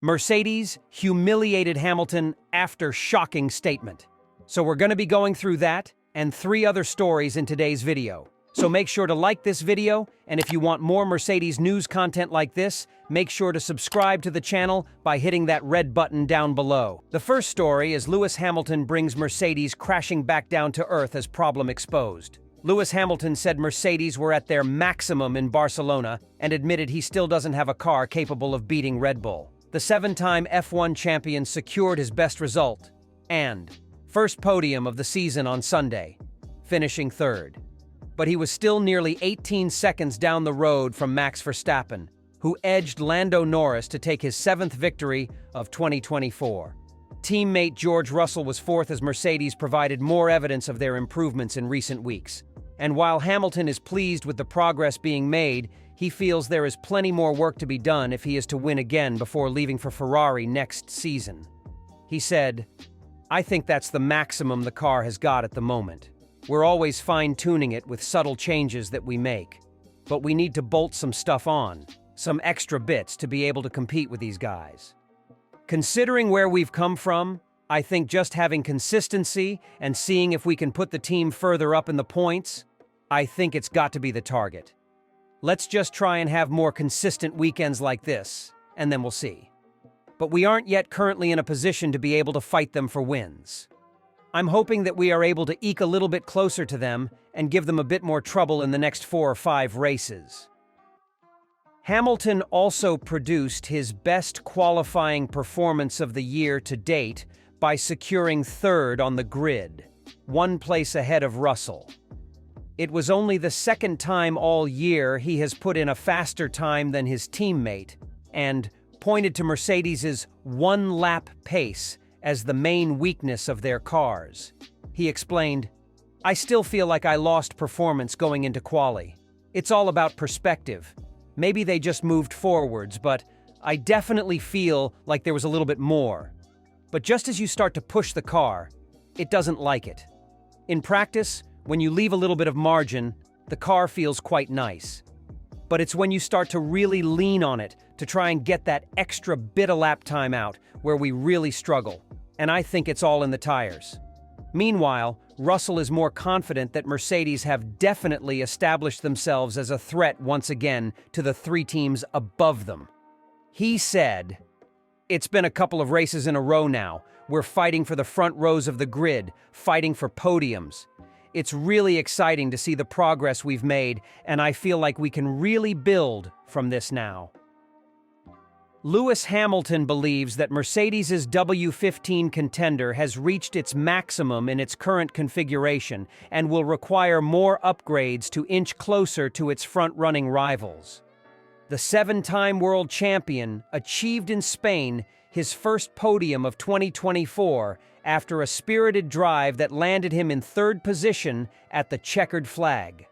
Mercedes humiliated Hamilton after shocking statement. So we're going to be going through that and 3 other stories in today's video. So make sure to like this video, and if you want more Mercedes news content like this, make sure to subscribe to the channel by hitting that red button down below. The first story is Lewis Hamilton brings Mercedes crashing back down to earth as problem exposed. Lewis Hamilton said Mercedes were at their maximum in Barcelona and admitted he still doesn't have a car capable of beating Red Bull. The 7-time F1 champion secured his best result and first podium of the season on Sunday, finishing 3rd. But he was still nearly 18 seconds down the road from Max Verstappen, who edged Lando Norris to take his 7th victory of 2024. Teammate George Russell was 4th as Mercedes provided more evidence of their improvements in recent weeks. And while Hamilton is pleased with the progress being made, he feels there is plenty more work to be done if he is to win again before leaving for Ferrari next season. He said, "I think that's the maximum the car has got at the moment. We're always fine-tuning it with subtle changes that we make. But we need to bolt some stuff on, some extra bits to be able to compete with these guys. Considering where we've come from, I think just having consistency and seeing if we can put the team further up in the points, I think it's got to be the target. Let's just try and have more consistent weekends like this, and then we'll see. But we aren't yet currently in a position to be able to fight them for wins. I'm hoping that we are able to eke a little bit closer to them and give them a bit more trouble in the next 4 or 5 races." Hamilton also produced his best qualifying performance of the year to date by securing 3rd on the grid, 1 place ahead of Russell. It was only the 2nd time all year he has put in a faster time than his teammate, and pointed to Mercedes's 1-lap pace as the main weakness of their cars. He explained, "I still feel like I lost performance going into quali. It's all about perspective. Maybe they just moved forwards, but I definitely feel like there was a little bit more. But just as you start to push the car, it doesn't like it. In practice, when you leave a little bit of margin, the car feels quite nice. But it's when you start to really lean on it to try and get that extra bit of lap time out where we really struggle. And I think it's all in the tires." Meanwhile, Russell is more confident that Mercedes have definitely established themselves as a threat once again to the 3 teams above them. He said, "It's been a couple of races in a row now. We're fighting for the front rows of the grid, fighting for podiums. It's really exciting to see the progress we've made, and I feel like we can really build from this now." Lewis Hamilton believes that Mercedes's W15 contender has reached its maximum in its current configuration and will require more upgrades to inch closer to its front-running rivals. The 7-time world champion achieved in Spain his first podium of 2024 after a spirited drive that landed him in 3rd position at the checkered flag.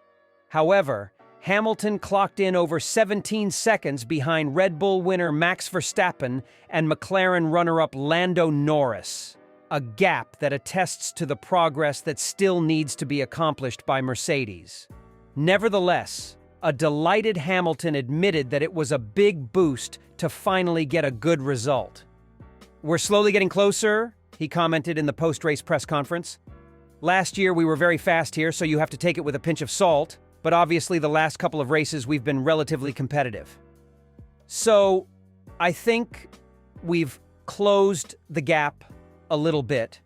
However, Hamilton clocked in over 17 seconds behind Red Bull winner Max Verstappen and McLaren runner-up Lando Norris, a gap that attests to the progress that still needs to be accomplished by Mercedes. Nevertheless, a delighted Hamilton admitted that it was a big boost to finally get a good result. "We're slowly getting closer," he commented in the post-race press conference. "Last year we were very fast here, so you have to take it with a pinch of salt. But obviously the last couple of races we've been relatively competitive. So I think we've closed the gap a little bit,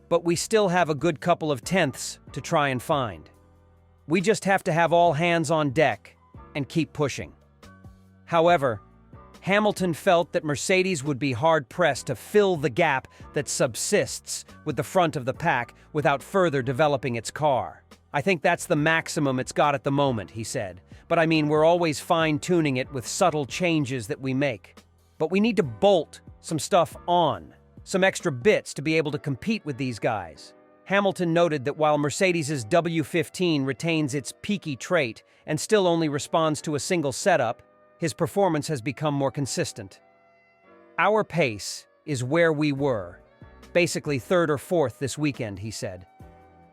but we still have a good couple of tenths to try and find. We just have to have all hands on deck and keep pushing." However, Hamilton felt that Mercedes would be hard-pressed to fill the gap that subsists with the front of the pack without further developing its car. "I think that's the maximum it's got at the moment," he said. "But I mean, we're always fine-tuning it with subtle changes that we make. But we need to bolt some stuff on, some extra bits to be able to compete with these guys." Hamilton noted that while Mercedes's W15 retains its peaky trait and still only responds to a single setup, his performance has become more consistent. "Our pace is where we were, basically 3rd or 4th this weekend," he said.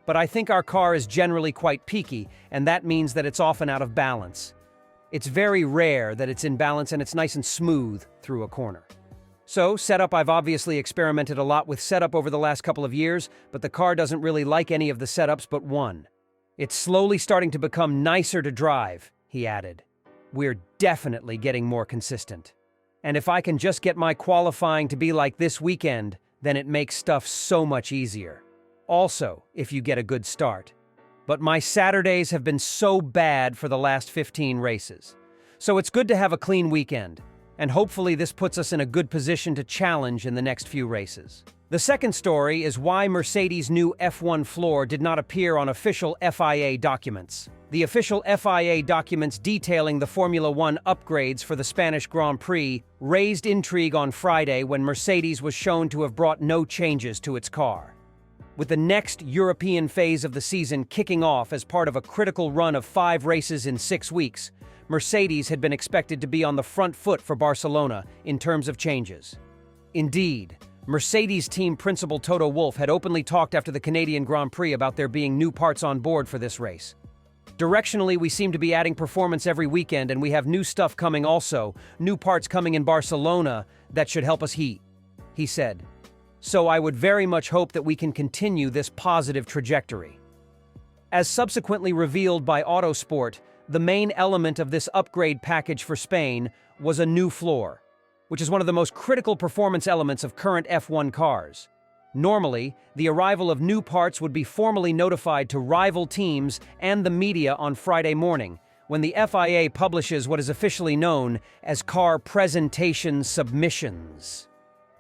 "But I think our car is generally quite peaky, and that means that it's often out of balance. It's very rare that it's in balance and it's nice and smooth through a corner." So, setup, I've obviously experimented a lot with setup over the last couple of years, but the car doesn't really like any of the setups but one. It's slowly starting to become nicer to drive, he added. We're definitely getting more consistent. And if I can just get my qualifying to be like this weekend, then it makes stuff so much easier. Also, if you get a good start. But my Saturdays have been so bad for the last 15 races. So it's good to have a clean weekend, and hopefully this puts us in a good position to challenge in the next few races. The second story is why Mercedes' new F1 floor did not appear on official FIA documents. The official FIA documents detailing the Formula One upgrades for the Spanish Grand Prix raised intrigue on Friday when Mercedes was shown to have brought no changes to its car. With the next European phase of the season kicking off as part of a critical run of 5 races in 6 weeks, Mercedes had been expected to be on the front foot for Barcelona in terms of changes. Indeed, Mercedes team principal Toto Wolff had openly talked after the Canadian Grand Prix about there being new parts on board for this race. Directionally, we seem to be adding performance every weekend, and we have new stuff coming also, new parts coming in Barcelona that should help us heat, he said. So I would very much hope that we can continue this positive trajectory. As subsequently revealed by Autosport, the main element of this upgrade package for Spain was a new floor, which is one of the most critical performance elements of current F1 cars. Normally, the arrival of new parts would be formally notified to rival teams and the media on Friday morning, when the FIA publishes what is officially known as car presentation submissions.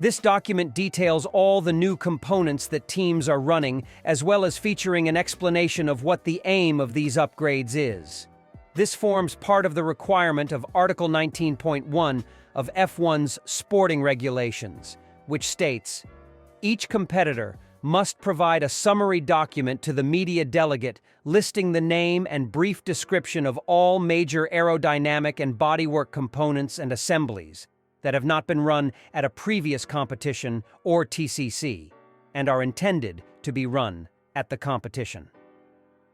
This document details all the new components that teams are running, as well as featuring an explanation of what the aim of these upgrades is. This forms part of the requirement of Article 19.1 of F1's sporting regulations, which states, each competitor must provide a summary document to the media delegate listing the name and brief description of all major aerodynamic and bodywork components and assemblies that have not been run at a previous competition or TCC and are intended to be run at the competition.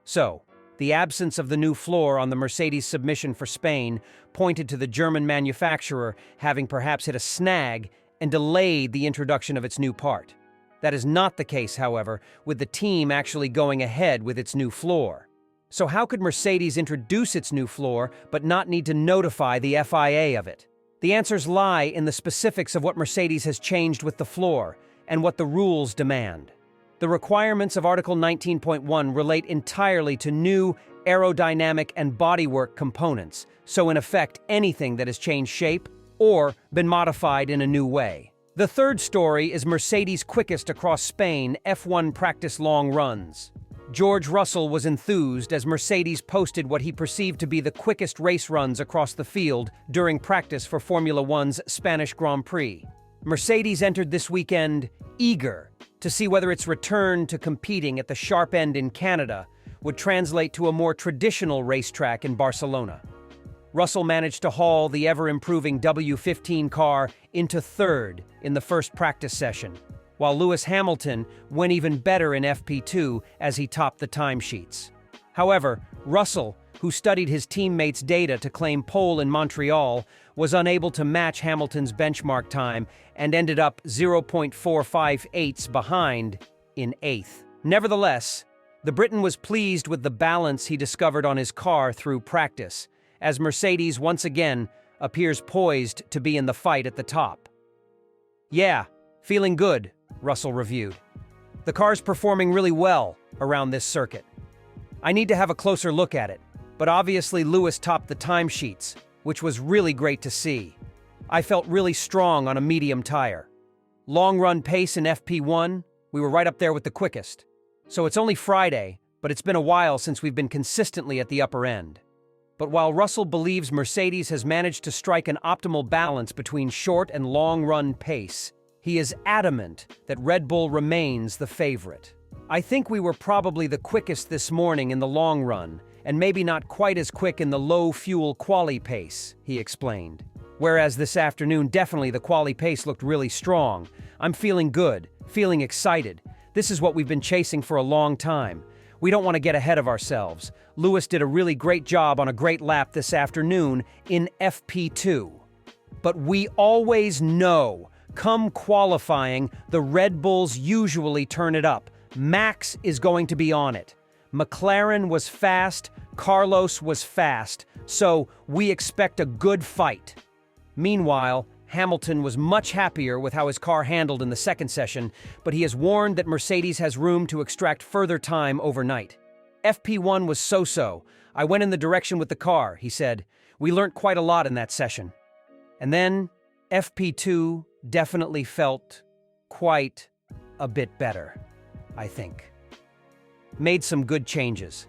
So, the absence of the new floor on the Mercedes submission for Spain pointed to the German manufacturer having perhaps hit a snag and delayed the introduction of its new part. That is not the case, however, with the team actually going ahead with its new floor. So how could Mercedes introduce its new floor but not need to notify the FIA of it? The answers lie in the specifics of what Mercedes has changed with the floor and what the rules demand. The requirements of Article 19.1 relate entirely to new aerodynamic and bodywork components, so in effect anything that has changed shape or been modified in a new way. The third story is Mercedes' quickest across Spain F1 practice long runs. George Russell was enthused as Mercedes posted what he perceived to be the quickest race runs across the field during practice for Formula One's Spanish Grand Prix. Mercedes entered this weekend eager to see whether its return to competing at the sharp end in Canada would translate to a more traditional racetrack in Barcelona. Russell managed to haul the ever-improving W15 car into third in the first practice session, while Lewis Hamilton went even better in FP2 as he topped the timesheets. However, Russell, who studied his teammates' data to claim pole in Montreal, was unable to match Hamilton's benchmark time and ended up 0.458 behind in 8th. Nevertheless, the Briton was pleased with the balance he discovered on his car through practice, as Mercedes once again appears poised to be in the fight at the top. "Yeah, feeling good," Russell reviewed. "The car's performing really well around this circuit. I need to have a closer look at it, but obviously Lewis topped the timesheets, which was really great to see. I felt really strong on a medium tire. Long run pace in FP1, we were right up there with the quickest. So it's only Friday, but it's been a while since we've been consistently at the upper end." But while Russell believes Mercedes has managed to strike an optimal balance between short and long-run pace, he is adamant that Red Bull remains the favorite. "I think we were probably the quickest this morning in the long run, and maybe not quite as quick in the low-fuel quali pace," he explained. "Whereas this afternoon, definitely the quali pace looked really strong. I'm feeling good, feeling excited. This is what we've been chasing for a long time. We don't want to get ahead of ourselves. Lewis did a really great job on a great lap this afternoon in FP2. But we always know Come qualifying, the Red Bulls usually turn it up. Max is going to be on it. McLaren was fast, Carlos was fast, so we expect a good fight. Meanwhile, Hamilton was much happier with how his car handled in the second session, but he has warned that Mercedes has room to extract further time overnight. FP1 was so-so. I went in the direction with the car, he said. We learnt quite a lot in that session. And then FP2 definitely felt quite a bit better, I think. Made some good changes.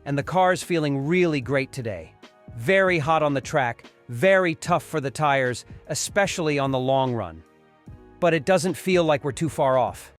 And the car's feeling really great today. Very hot on the track, very tough for the tires, especially on the long run. But it doesn't feel like we're too far off.